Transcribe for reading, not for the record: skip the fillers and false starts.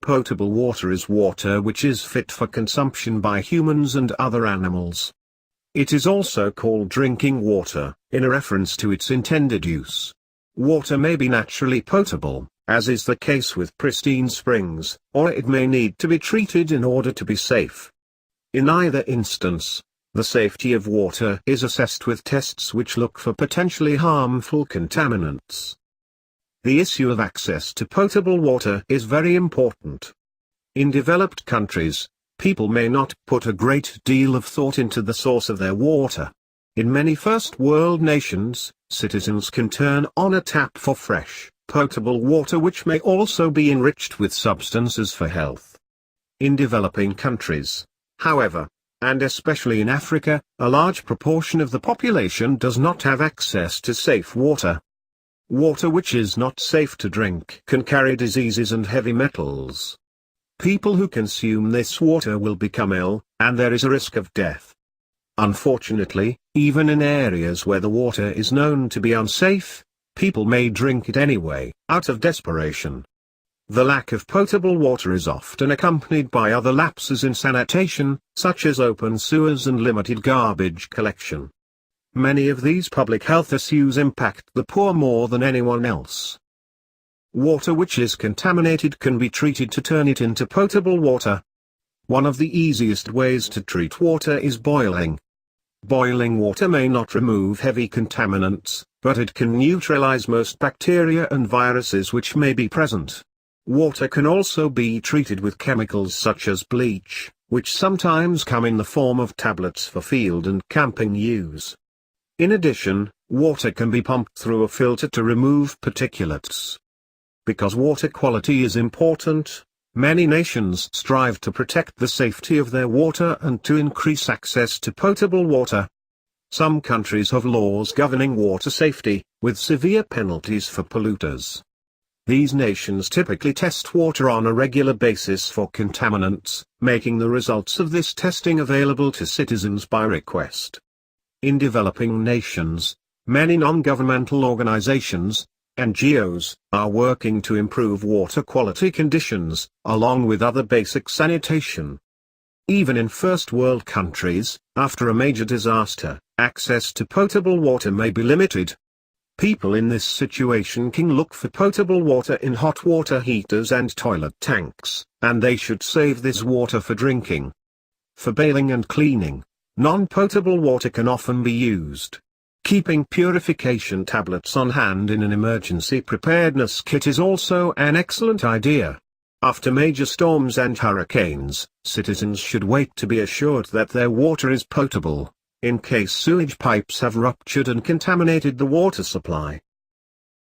Potable water is water which is fit for consumption by humans and other animals. It is also called drinking water, in a reference to its intended use. Water may be naturally potable, as is the case with pristine springs, or it may need to be treated in order to be safe. In either instance, the safety of water is assessed with tests which look for potentially harmful contaminants. The issue of access to potable water is very important. In developed countries, people may not put a great deal of thought into the source of their water. In many first world nations, citizens can turn on a tap for fresh, potable water which may also be enriched with substances for health. In developing countries, however, and especially in Africa, a large proportion of the population does not have access to safe water. Water which is not safe to drink can carry diseases and heavy metals. People who consume this water will become ill, and there is a risk of death. Unfortunately, even in areas where the water is known to be unsafe, people may drink it anyway, out of desperation. The lack of potable water is often accompanied by other lapses in sanitation, such as open sewers and limited garbage collection. Many of these public health issues impact the poor more than anyone else. Water which is contaminated can be treated to turn it into potable water. One of the easiest ways to treat water is boiling. Boiling water may not remove heavy contaminants, but it can neutralize most bacteria and viruses which may be present. Water can also be treated with chemicals such as bleach, which sometimes come in the form of tablets for field and camping use. In addition, water can be pumped through a filter to remove particulates. Because water quality is important, many nations strive to protect the safety of their water and to increase access to potable water. Some countries have laws governing water safety, with severe penalties for polluters. These nations typically test water on a regular basis for contaminants, making the results of this testing available to citizens by request. In developing nations, many non-governmental organizations, NGOs, are working to improve water quality conditions, along with other basic sanitation. Even in first world countries, after a major disaster, access to potable water may be limited. People in this situation can look for potable water in hot water heaters and toilet tanks, and they should save this water for drinking. For bathing and cleaning, non-potable water can often be used. Keeping purification tablets on hand in an emergency preparedness kit is also an excellent idea. After major storms and hurricanes, citizens should wait to be assured that their water is potable, in case sewage pipes have ruptured and contaminated the water supply.